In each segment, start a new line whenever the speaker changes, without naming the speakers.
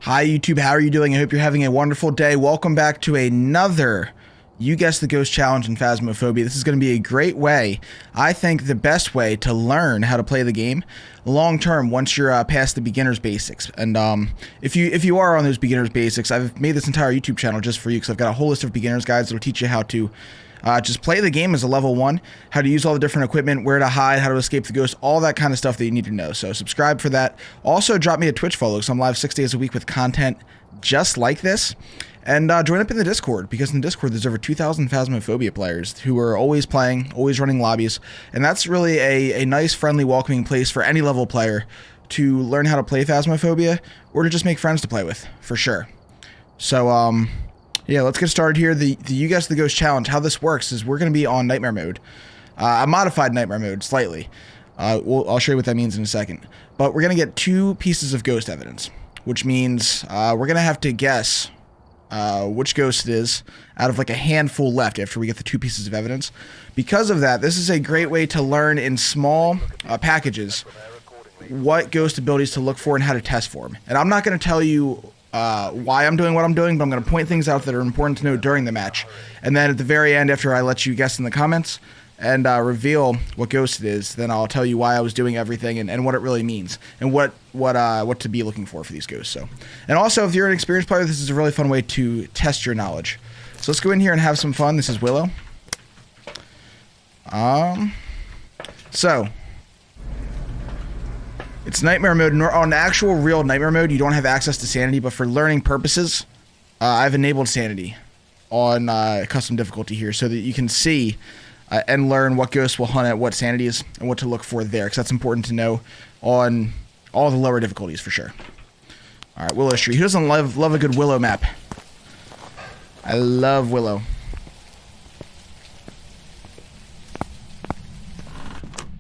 Hi YouTube, how are you doing? I hope you're having a wonderful day. Welcome back to another You Guess the Ghost Challenge in Phasmophobia. This is going to be a great way, I think the best way to learn how to play the game long term once you're past the beginner's basics. And if you are on those beginner's basics, I've made this entire YouTube channel just for you because I've got a whole list of beginner's guides that will teach you how to just play the game as a level 1, how to use all the different equipment, where to hide, how to escape the ghost, all that kind of stuff that you need to know. So subscribe for that. Also drop me a Twitch follow because I'm live 6 days a week with content just like this. And join up in the Discord, because in the Discord there's over 2,000 Phasmophobia players who are always playing, always running lobbies. And that's really a nice, friendly, welcoming place for any level player to learn how to play Phasmophobia or to just make friends to play with, for sure. So, yeah, let's get started here. The You Guess the Ghost Challenge, how this works is we're going to be on Nightmare Mode. A modified Nightmare Mode, slightly. I'll show you what that means in a second. But we're going to get 2 pieces of ghost evidence, which means we're going to have to guess which ghost it is out of like a handful left after we get the 2 pieces of evidence. Because of that, this is a great way to learn in small packages what ghost abilities to look for and how to test for them. And I'm not going to tell you why I'm doing what I'm doing, but I'm going to point things out that are important to know during the match. And then at the very end, after I let you guess in the comments and reveal what ghost it is, then I'll tell you why I was doing everything and what it really means and what to be looking for these ghosts. So, and also, if you're an experienced player, this is a really fun way to test your knowledge. So let's go in here and have some fun. This is Willow. So it's Nightmare Mode. On actual real Nightmare Mode, you don't have access to sanity, but for learning purposes, I've enabled sanity on custom difficulty here so that you can see and learn what ghosts will hunt at what sanity is and what to look for there, because that's important to know on all the lower difficulties for sure. All right, Willow Street. Who doesn't love a good Willow map? I love Willow.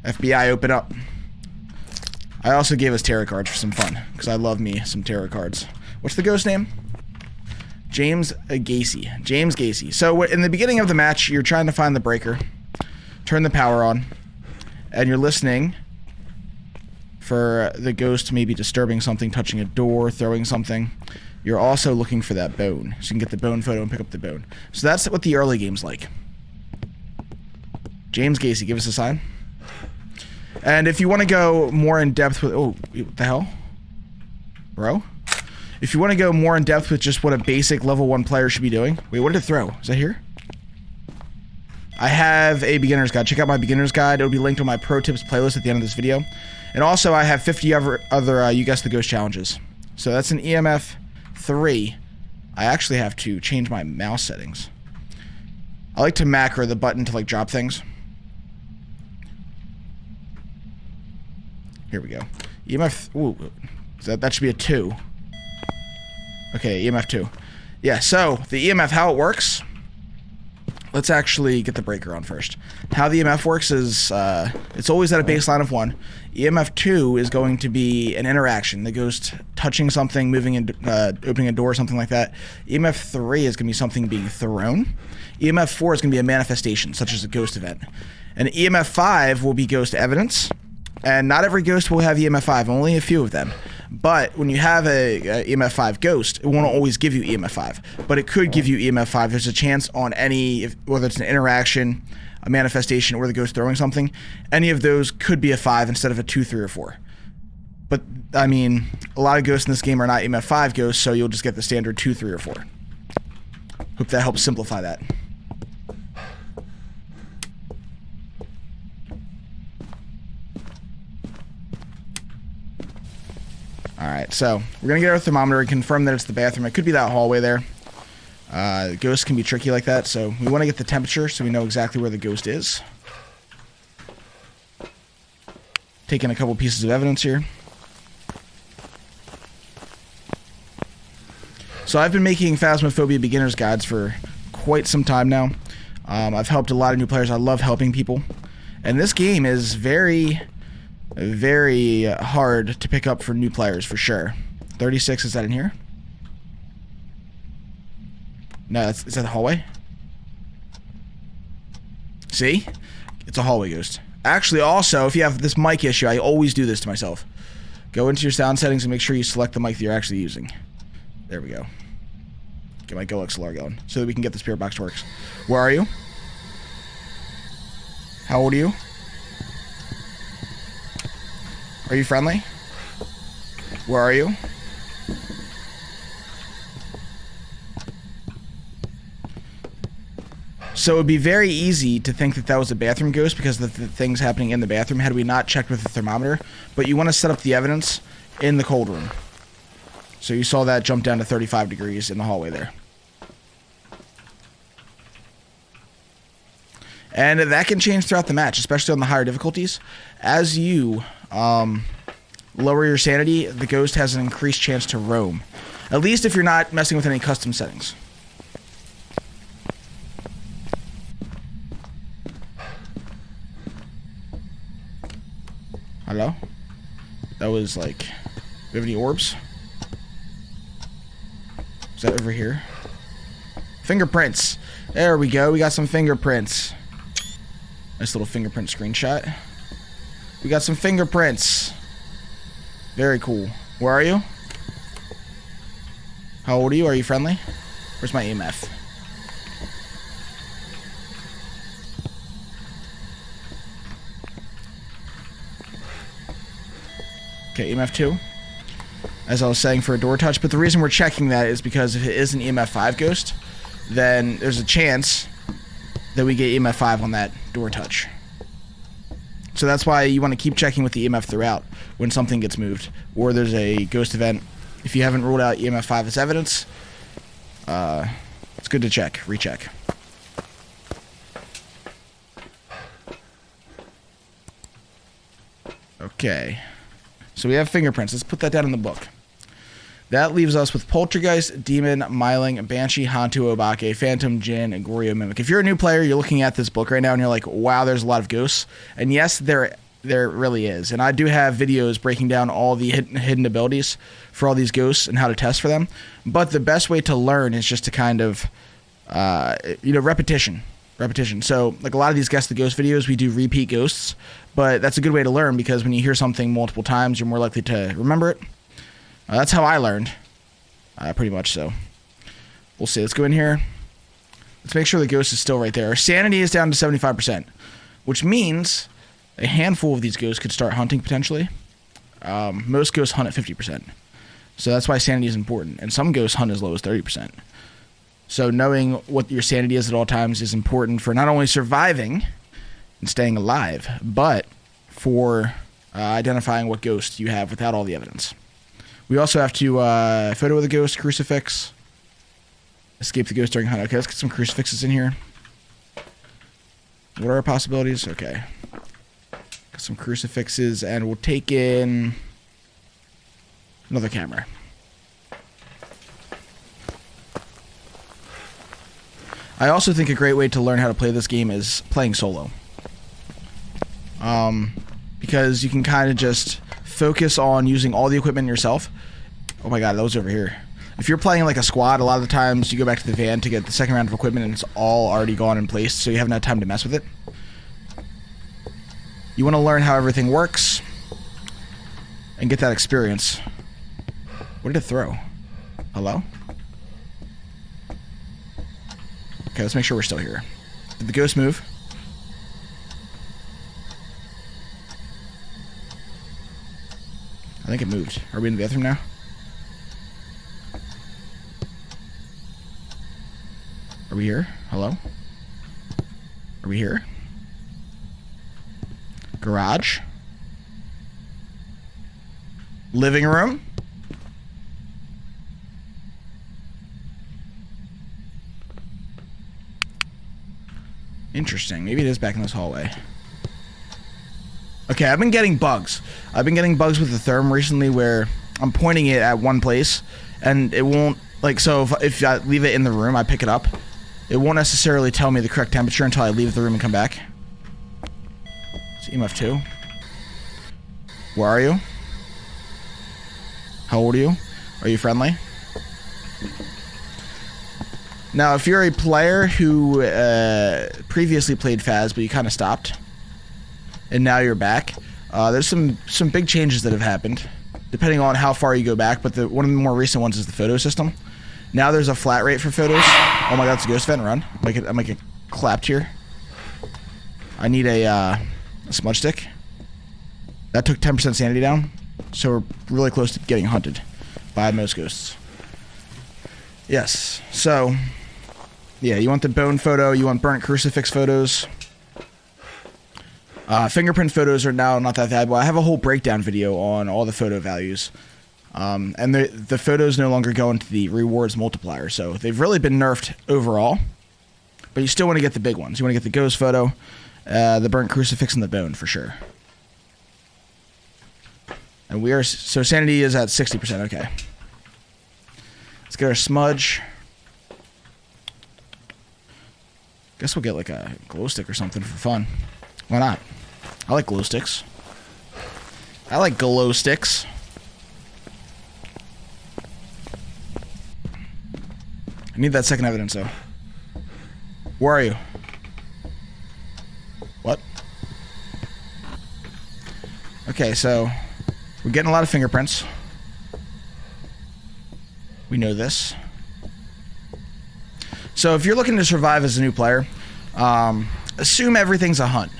FBI, open up. I also gave us tarot cards for some fun, because I love me some tarot cards. What's the ghost name? James Gacy. James Gacy. So in the beginning of the match, you're trying to find the breaker, turn the power on, and you're listening for the ghost maybe disturbing something, touching a door, throwing something. You're also looking for that bone, so you can get the bone photo and pick up the bone. So that's what the early game's like. James Gacy, give us a sign. And if you want to go more in depth with... Oh, what the hell? Bro? If you want to go more in depth with just what a basic level 1 player should be doing... Wait, what did it throw? Is that here? I have a beginner's guide. Check out my beginner's guide. It'll be linked on my pro tips playlist at the end of this video. And also, I have 50 other You Guess the Ghost challenges. So that's an EMF 3. I actually have to change my mouse settings. I like to macro the button to like drop things. Here we go. EMF... Ooh, that should be a 2. Okay, EMF 2. Yeah, so the EMF, how it works... Let's actually get the breaker on first. How the EMF works is, it's always at a baseline of 1. EMF 2 is going to be an interaction. The ghost touching something, moving in, opening a door, something like that. EMF 3 is going to be something being thrown. EMF 4 is going to be a manifestation, such as a ghost event. And EMF 5 will be ghost evidence. And not every ghost will have EMF 5, only a few of them. But when you have a EMF 5 ghost, it won't always give you EMF 5. But it could give you EMF 5. There's a chance on any, whether it's an interaction, a manifestation, or the ghost throwing something, any of those could be a 5 instead of a 2, 3, or 4. But, I mean, a lot of ghosts in this game are not EMF 5 ghosts, so you'll just get the standard 2, 3, or 4. Hope that helps simplify that. Alright, so we're going to get our thermometer and confirm that it's the bathroom. It could be that hallway there. Ghosts can be tricky like that, so we want to get the temperature so we know exactly where the ghost is. Taking a couple pieces of evidence here. So I've been making Phasmophobia beginner's guides for quite some time now. I've helped a lot of new players. I love helping people. And this game is very hard to pick up for new players, for sure. 36, is that in here? No, is that the hallway? See? It's a hallway ghost. Actually, also, if you have this mic issue, I always do this to myself. Go into your sound settings and make sure you select the mic that you're actually using. There we go. Get my Go XLR going so that we can get the spirit box to work. Where are you? How old are you? Are you friendly? Where are you? So it would be very easy to think that that was a bathroom ghost because of the things happening in the bathroom had we not checked with the thermometer. But you want to set up the evidence in the cold room. So you saw that jump down to 35 degrees in the hallway there. And that can change throughout the match, especially on the higher difficulties. As you lower your sanity, the ghost has an increased chance to roam. At least if you're not messing with any custom settings. Hello? That was like... We have any orbs? Is that over here? Fingerprints! There we go, we got some fingerprints. Nice little fingerprint screenshot. We got some fingerprints. Very cool. Where are you? How old are you? Are you friendly? Where's my EMF? Okay, EMF 2. As I was saying, for a door touch. But the reason we're checking that is because if it is an EMF 5 ghost, then there's a chance that we get EMF 5 on that door touch. So that's why you want to keep checking with the EMF throughout when something gets moved. Or there's a ghost event. If you haven't ruled out EMF 5 as evidence, it's good to check. Recheck. Okay. So we have fingerprints. Let's put that down in the book. That leaves us with Poltergeist, Demon, Myling, Banshee, Hantu, Obake, Phantom, Jinn, and Goryo Mimic. If you're a new player, you're looking at this book right now and you're like, wow, there's a lot of ghosts. And yes, there really is. And I do have videos breaking down all the hidden abilities for all these ghosts and how to test for them. But the best way to learn is just to kind of, repetition. So, like a lot of these Guess the Ghost videos, we do repeat ghosts. But that's a good way to learn because when you hear something multiple times, you're more likely to remember it. That's how I learned. Pretty much so. We'll see. Let's go in here. Let's make sure the ghost is still right there. Our sanity is down to 75%, which means a handful of these ghosts could start hunting potentially. Most ghosts hunt at 50%. So that's why sanity is important. And some ghosts hunt as low as 30%. So knowing what your sanity is at all times is important for not only surviving and staying alive, but for identifying what ghost you have without all the evidence. We also have to photo of the ghost, crucifix, escape the ghost during hunt. Okay, let's get some crucifixes in here. What are our possibilities? Okay. Got some crucifixes, and we'll take in another camera. I also think a great way to learn how to play this game is playing solo. Because you can kind of just focus on using all the equipment yourself. Oh my god, that was over here. If you're playing like a squad, a lot of the times you go back to the van to get the second round of equipment and it's all already gone in place, so you haven't had time to mess with it. You want to learn how everything works and get that experience. What did it throw? Hello? Okay, let's make sure we're still here. Did the ghost move? I think it moved. Are we in the bathroom now? Are we here? Hello? Are we here? Garage? Living room? Interesting. Maybe it is back in this hallway. Okay, I've been getting bugs. I've been getting bugs with the therm recently where I'm pointing it at one place and it won't, like, so if I leave it in the room, I pick it up, it won't necessarily tell me the correct temperature until I leave the room and come back. It's EMF 2. Where are you? How old are you? Are you friendly? Now, if you're a player who previously played Phas, but you kind of stopped, and now you're back, there's some big changes that have happened. depending on how far you go back, but one of the more recent ones is the photo system. Now there's a flat rate for photos. Oh my god, it's a ghost vent. Run. I might get clapped here. I need a smudge stick. That took 10% sanity down, so we're really close to getting hunted by most ghosts. Yes, so yeah, you want the bone photo, you want burnt crucifix photos. Fingerprint photos are now not that valuable. I have a whole breakdown video on all the photo values. And the photos no longer go into the rewards multiplier, so they've really been nerfed overall. But you still want to get the big ones. You want to get the ghost photo, the burnt crucifix, and the bone for sure. And we are, so sanity is at 60%, okay. Let's get our smudge. Guess we'll get like a glow stick or something for fun. Why not? I like glow sticks. I like glow sticks. I need that second evidence though. Where are you? What? Okay, so we're getting a lot of fingerprints. We know this. So if you're looking to survive as a new player, assume everything's a hunt.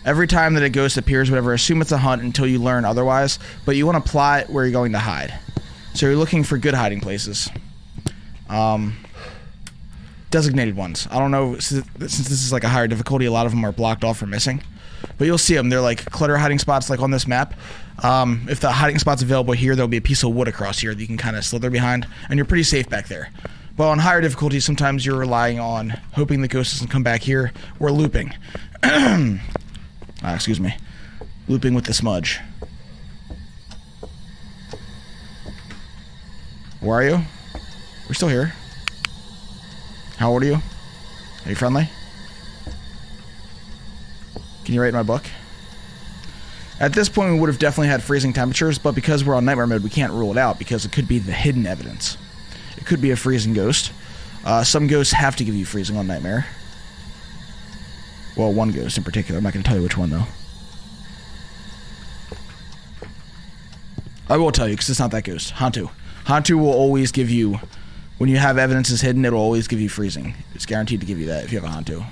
Every time that a ghost appears, whatever, assume it's a hunt until you learn otherwise, but you want to plot where you're going to hide. So you're looking for good hiding places. Designated ones. I don't know, since this is like a higher difficulty, a lot of them are blocked off or missing. But you'll see them. They're like clutter hiding spots like on this map. If the hiding spot's available here, there'll be a piece of wood across here that you can kind of slither behind, and you're pretty safe back there. But on higher difficulties, sometimes you're relying on hoping the ghost doesn't come back here, or looping. Excuse me. Looping with the smudge. Where are you? We're still here. How old are you? Are you friendly? Can you rate my book? At this point, we would have definitely had freezing temperatures, but because we're on nightmare mode, we can't rule it out because it could be the hidden evidence. It could be a freezing ghost. Some ghosts have to give you freezing on nightmare. Well, one ghost in particular. I'm not going to tell you which one, though. I will tell you, because it's not that ghost. Hantu. Hantu will always give you... When you have evidence is hidden, it'll always give you freezing. It's guaranteed to give you that if you have a Hantu.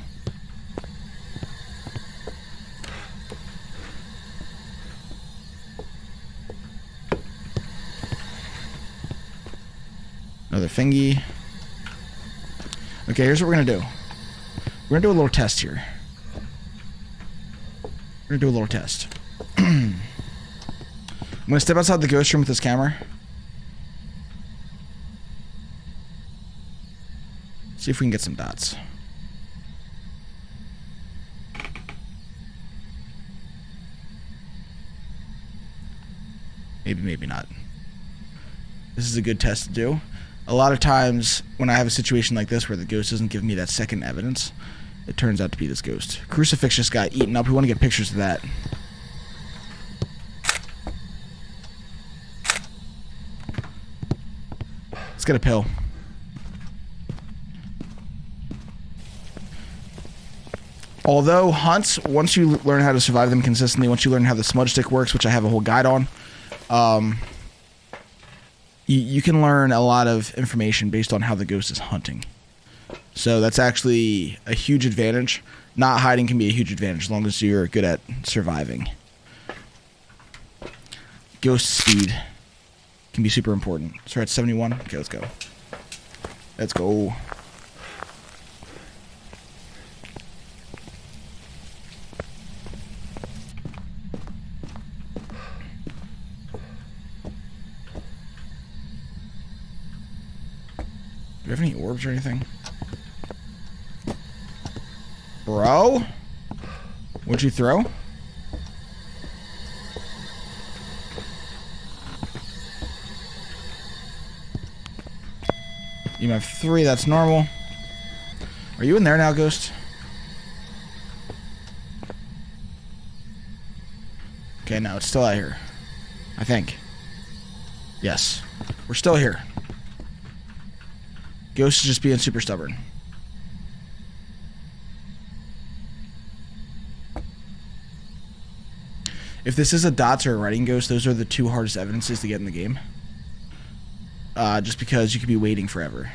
Another thingy. Okay, here's what we're going to do. We're going to do a little test here. We're going to do a little test. I'm going to step outside the ghost room with this camera. See if we can get some dots. Maybe, maybe not. This is a good test to do. A lot of times when I have a situation like this where the ghost doesn't give me that second evidence, it turns out to be this ghost. Crucifix just got eaten up. We want to get pictures of that. Let's get a pill. Although hunts, once you learn how to survive them consistently, once you learn how the smudge stick works, which I have a whole guide on, you can learn a lot of information based on how the ghost is hunting. So that's actually a huge advantage. Not hiding can be a huge advantage as long as you're good at surviving. Ghost speed can be super important. So we're at 71. Okay, let's go. Let's go. Do we have any orbs or anything? Bro? What'd you throw? You have 3, that's normal. Are you in there now, Ghost? Okay, no, it's still out here. I think. Yes. We're still here. Ghost is just being super stubborn. If this is a dots or a writing ghost, those are the two hardest evidences to get in the game. Just because you could be waiting forever.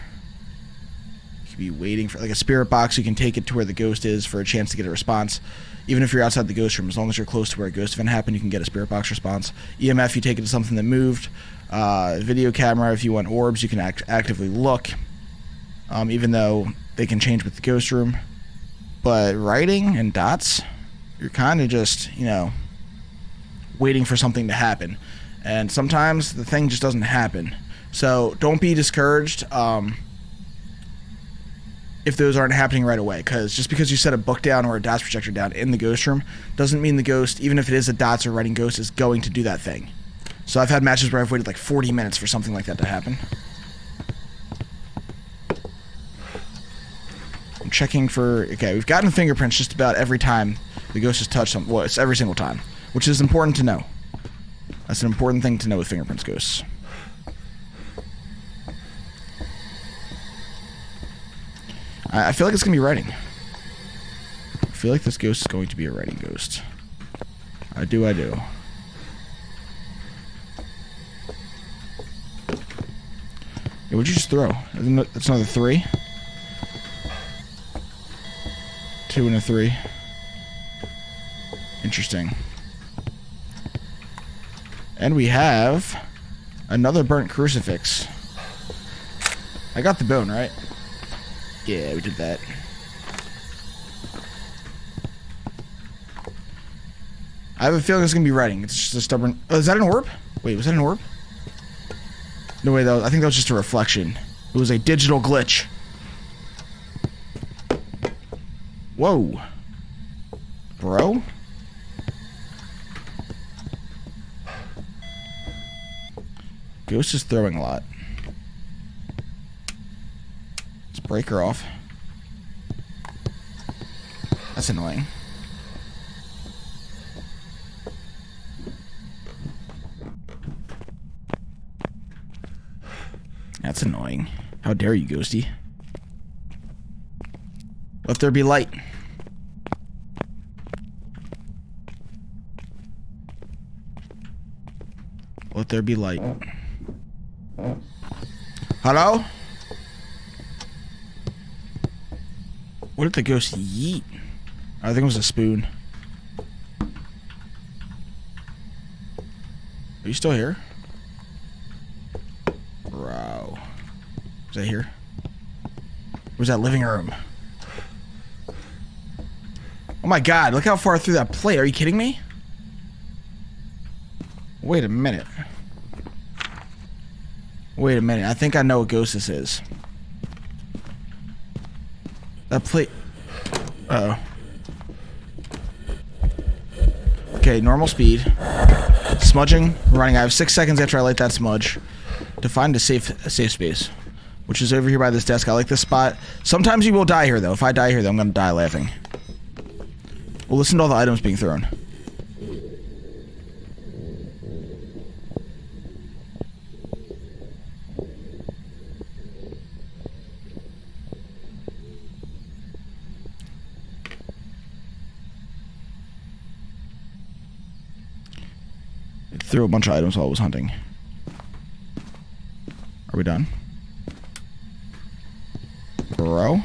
You could be waiting for, like a spirit box, you can take it to where the ghost is for a chance to get a response. Even if you're outside the ghost room, as long as you're close to where a ghost event happened, you can get a spirit box response. EMF, you take it to something that moved. Video camera, if you want orbs, you can actively look. Even though they can change with the ghost room. But writing and dots, you're kind of just, you know, waiting for something to happen. And sometimes the thing just doesn't happen. So don't be discouraged if those aren't happening right away. Because just because you set a book down or a dots projector down in the ghost room doesn't mean the ghost, even if it is a dots or writing ghost, is going to do that thing. So I've had matches where I've waited like 40 minutes for something like that to happen. I'm checking for... Okay, we've gotten fingerprints just about every time the ghost has touched something. Well, it's every single time. Which is important to know. That's an important thing to know with fingerprints ghosts. I feel like it's going to be writing. I feel like this ghost is going to be a writing ghost. I do. Yeah, what'd you just throw? That's another 3. 2 and a 3. Interesting. And we have another burnt crucifix. I got the bone, right? Yeah, we did that. I have a feeling it's going to be writing. It's just a stubborn... Oh, is that an orb? Wait, was that an orb? No way, I think that was just a reflection. It was a digital glitch. Whoa. Bro? Ghost is throwing a lot. Let's break her off. That's annoying. That's annoying. How dare you, Ghosty? Let there be light. Let there be light. Hello? What did the ghost yeet? I think it was a spoon. Are you still here? Bro. Was that here? Where's that living room? Oh my god, look how far through that plate. Are you kidding me? Wait a minute. Wait a minute. I think I know what ghost this is. That plate... Uh-oh. Okay, normal speed. Smudging, running. I have 6 seconds after I light that smudge to find a safe space, which is over here by this desk. I like this spot. Sometimes you will die here, though. If I die here, though, I'm going to die laughing. Well, listen to all the items being thrown. It threw a bunch of items while I was hunting. Are we done? Bro?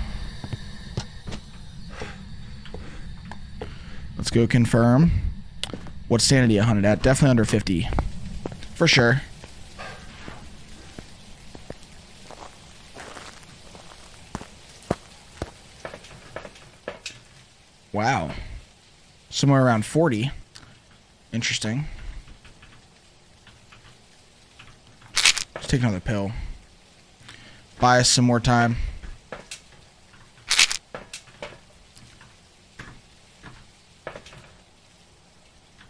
Let's go confirm. What sanity I hunted at? Definitely under 50. For sure. Wow. Somewhere around 40. Interesting. Let's take another pill. Buy us some more time.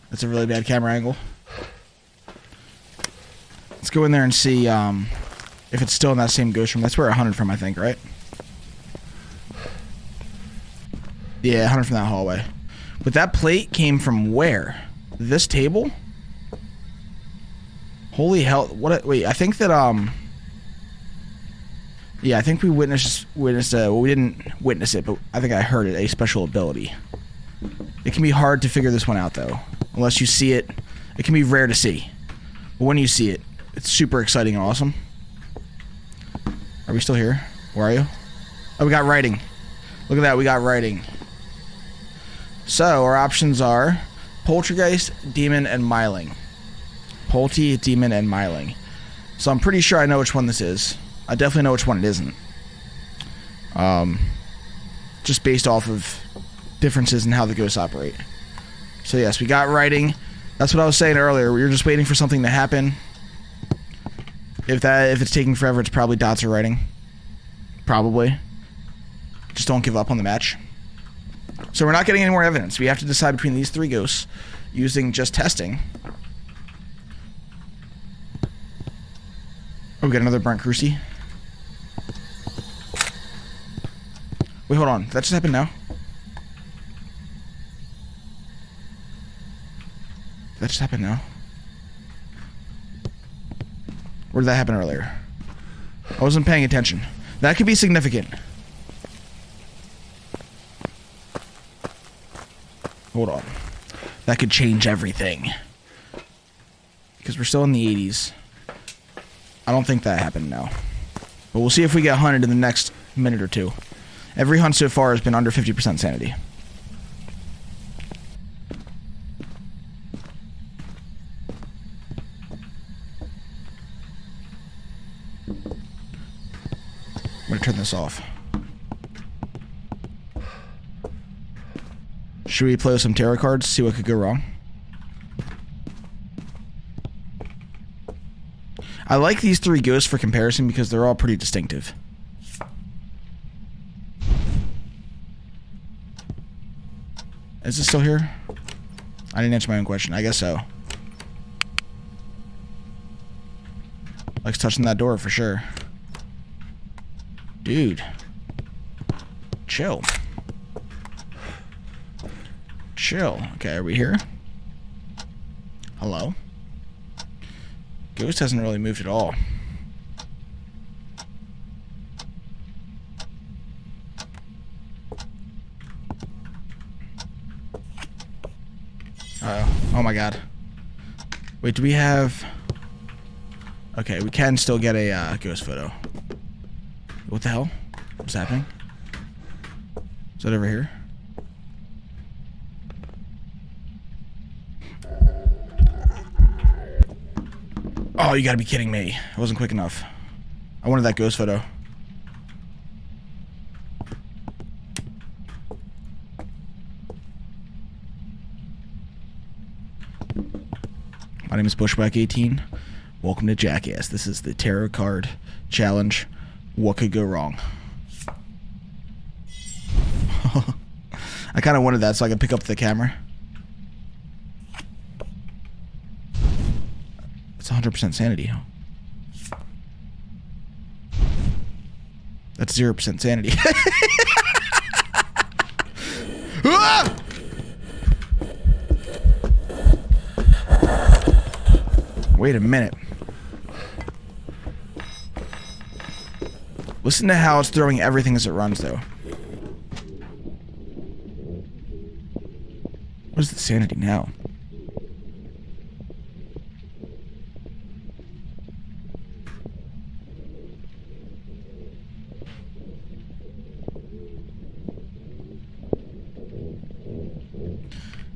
That's a really bad camera angle. Let's go in there and see if it's still in that same ghost room. That's where I hunted from, I think, right? Yeah, I hunted from that hallway. But that plate came from where? This table? Holy hell. What? Wait, I think that, yeah, I think we witnessed well, we didn't witness it, but I think I heard it, a special ability. It can be hard to figure this one out, though. unless you see it. It can be rare to see. But when you see it, it's super exciting and awesome. Are we still here? Where are you? Oh, we got writing. Look at that, we got writing. So, our options are Poltergeist, Demon, and Myling. Polty, Demon, and Myling. So I'm pretty sure I know which one this is. I definitely know which one it isn't. Just based off of differences in how the ghosts operate. So yes, we got writing. That's what I was saying earlier. We were just waiting for something to happen. If it's taking forever, it's probably dots or writing. Probably. Just don't give up on the match. So we're not getting any more evidence. We have to decide between these 3 ghosts using just testing. Oh, we got another burnt cruci. Wait, hold on. Did that just happen now? Did that just happen now? Or did that happen earlier? I wasn't paying attention. That could be significant. Hold on. That could change everything. Because we're still in the 80s. I don't think that happened now. But we'll see if we get hunted in the next minute or two. Every hunt so far has been under 50% sanity. I'm gonna turn this off. Should we play with some tarot cards, see what could go wrong? I like these 3 ghosts for comparison because they're all pretty distinctive. Is this still here? I didn't answer my own question. I guess so. Likes touching that door for sure. Dude. Chill. Chill. Okay, are we here? Hello? Ghost hasn't really moved at all. Oh my god. Wait, do we have... Okay, we can still get a ghost photo. What the hell? What's happening? Is that over here? Oh, you gotta be kidding me. I wasn't quick enough. I wanted that ghost photo. My name is Bushwhack18. Welcome to Jackass. This is the tarot card challenge. What could go wrong? I kind of wanted that so I could pick up the camera. It's 100% sanity. That's 0% sanity. Ah! Wait a minute. Listen to how it's throwing everything as it runs, though. What is the sanity now?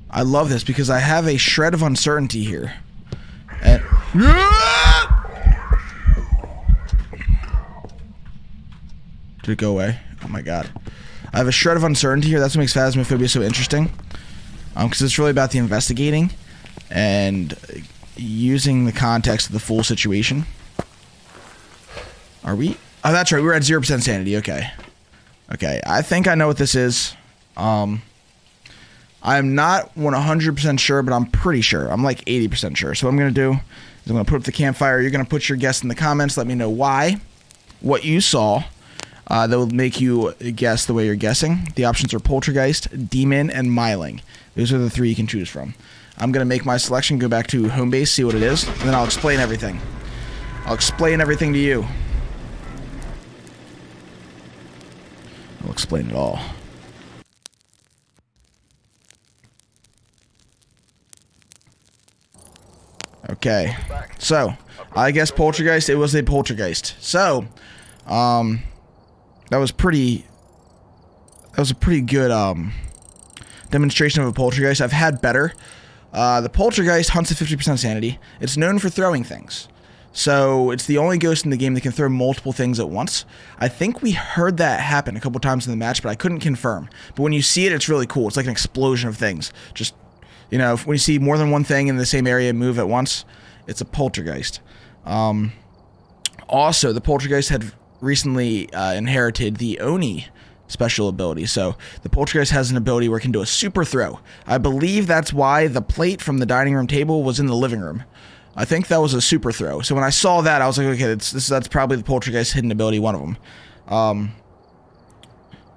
I love this because I have a shred of uncertainty here. And did it go away? Oh my god. I have a shred of uncertainty here. That's what makes Phasmophobia so interesting. Because it's really about the investigating and using the context of the full situation. Are we? Oh, that's right. We're at 0% sanity. Okay. Okay. I think I know what this is. I'm not 100% sure, but I'm pretty sure. I'm like 80% sure. So what I'm going to do is I'm going to put up the campfire. You're going to put your guess in the comments. Let me know why, what you saw. That will make you guess the way you're guessing. The options are Poltergeist, Demon, and Myling. Those are the three you can choose from. I'm going to make my selection, go back to home base, see what it is, and then I'll explain everything. I'll explain everything to you. I'll explain it all. Okay, so I guess poltergeist. It was a poltergeist. So, that was a pretty good demonstration of a poltergeist. I've had better. The poltergeist hunts at 50% sanity. It's known for throwing things. So it's the only ghost in the game that can throw multiple things at once. I think we heard that happen a couple times in the match, but I couldn't confirm. But when you see it, it's really cool. It's like an explosion of things. Just, you know, when you see more than one thing in the same area move at once, it's a poltergeist. Also, the poltergeist had recently inherited the Oni special ability. So the poltergeist has an ability where it can do a super throw. I believe that's why the plate from the dining room table was in the living room. I think that was a super throw. So when I saw that, I was like, okay, that's probably the poltergeist hidden ability, one of them.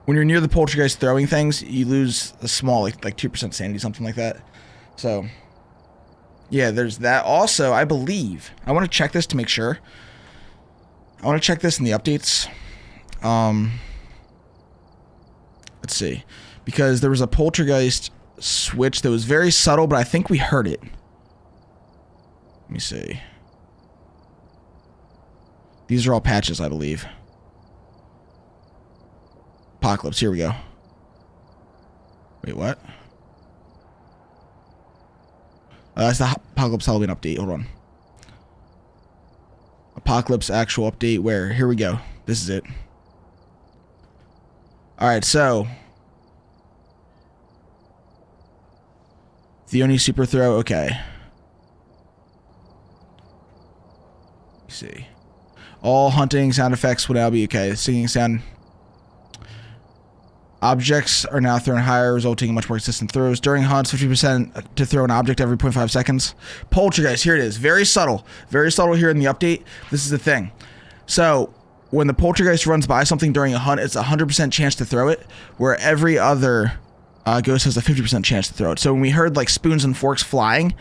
When you're near the poltergeist throwing things, you lose a small, like 2% sanity, something like that. So, yeah, there's that. Also, I believe, I want to check this to make sure. I want to check this in the updates. Let's see. Because there was a poltergeist switch that was very subtle, but I think we heard it. Let me see. These are all patches, I believe. Apocalypse, here we go. Wait, what? That's the Apocalypse Halloween update. Hold on. Apocalypse actual update where? Here we go. This is it. Alright, so. The Oni super throw, okay. See. All hunting sound effects would now be okay. Singing sound. Objects are now thrown higher, resulting in much more consistent throws. During hunts, 50% to throw an object every 0.5 seconds. Poltergeist, here it is. Very subtle. Very subtle here in the update. This is the thing. So, when the poltergeist runs by something during a hunt, it's a 100% chance to throw it, where every other ghost has a 50% chance to throw it. So when we heard like spoons and forks flying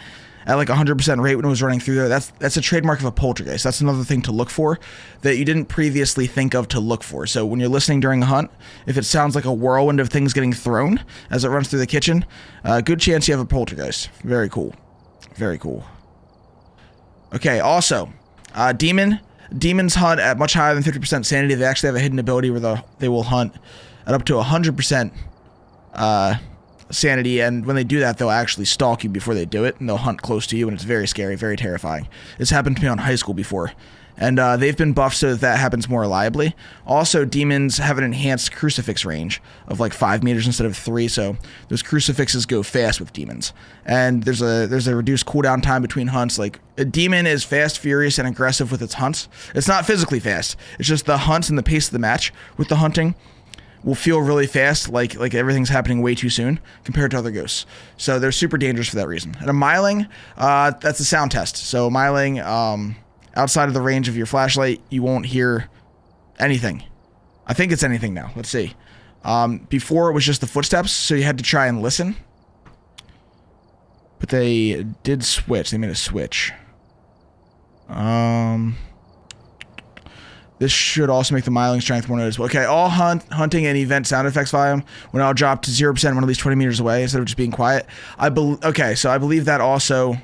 at like 100% rate when it was running through there, that's a trademark of a poltergeist. That's another thing to look for that you didn't previously think of to look for. So when you're listening during a hunt, if it sounds like a whirlwind of things getting thrown as it runs through the kitchen, good chance you have a poltergeist. Very cool. Very cool. Okay, also, demons hunt at much higher than 50% sanity. They actually have a hidden ability where they will hunt at up to 100% sanity, and when they do that, they'll actually stalk you before they do it, and they'll hunt close to you, and it's very scary, very terrifying. It's happened to me on high school before, and they've been buffed so that happens more reliably. Also, demons have an enhanced crucifix range of like 5 meters instead of 3, so those crucifixes go fast with demons. And there's a reduced cooldown time between hunts. Like, a demon is fast, furious, and aggressive with its hunts. It's not physically fast. It's just the hunts and the pace of the match with the hunting will feel really fast, like everything's happening way too soon compared to other ghosts. So they're super dangerous for that reason. And a myling, that's a sound test. So myling, outside of the range of your flashlight, you won't hear anything. I think it's anything now. Let's see. Before it was just the footsteps, so you had to try and listen. But they did switch. They made a switch. This should also make the myling strength more noticeable. Okay, all hunting and event sound effects volume will now drop to 0% when at least 20 meters away instead of just being quiet. Okay, so I believe that also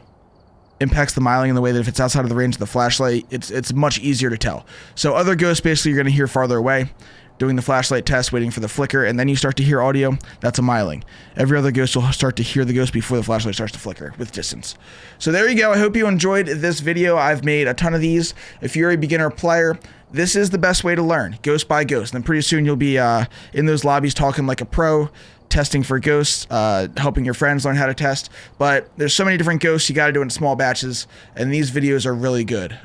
impacts the myling in the way that if it's outside of the range of the flashlight, it's much easier to tell. So other ghosts, basically, you're going to hear farther away, doing the flashlight test, waiting for the flicker, and then you start to hear audio. That's a myling. Every other ghost will start to hear the ghost before the flashlight starts to flicker with distance. So there you go. I hope you enjoyed this video. I've made a ton of these. If you're a beginner player, this is the best way to learn, ghost by ghost. And then pretty soon you'll be in those lobbies talking like a pro, testing for ghosts, helping your friends learn how to test. But there's so many different ghosts, you got to do it in small batches, and these videos are really good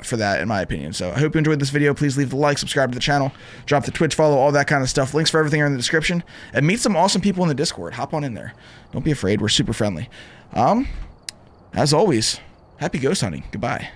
for that, in my opinion. So I hope you enjoyed this video. Please leave the like, subscribe to the channel, drop the Twitch follow, all that kind of stuff. Links for everything are in the description, and meet some awesome people in the Discord. Hop on in there. Don't be afraid. We're super friendly. As always, happy ghost hunting. Goodbye.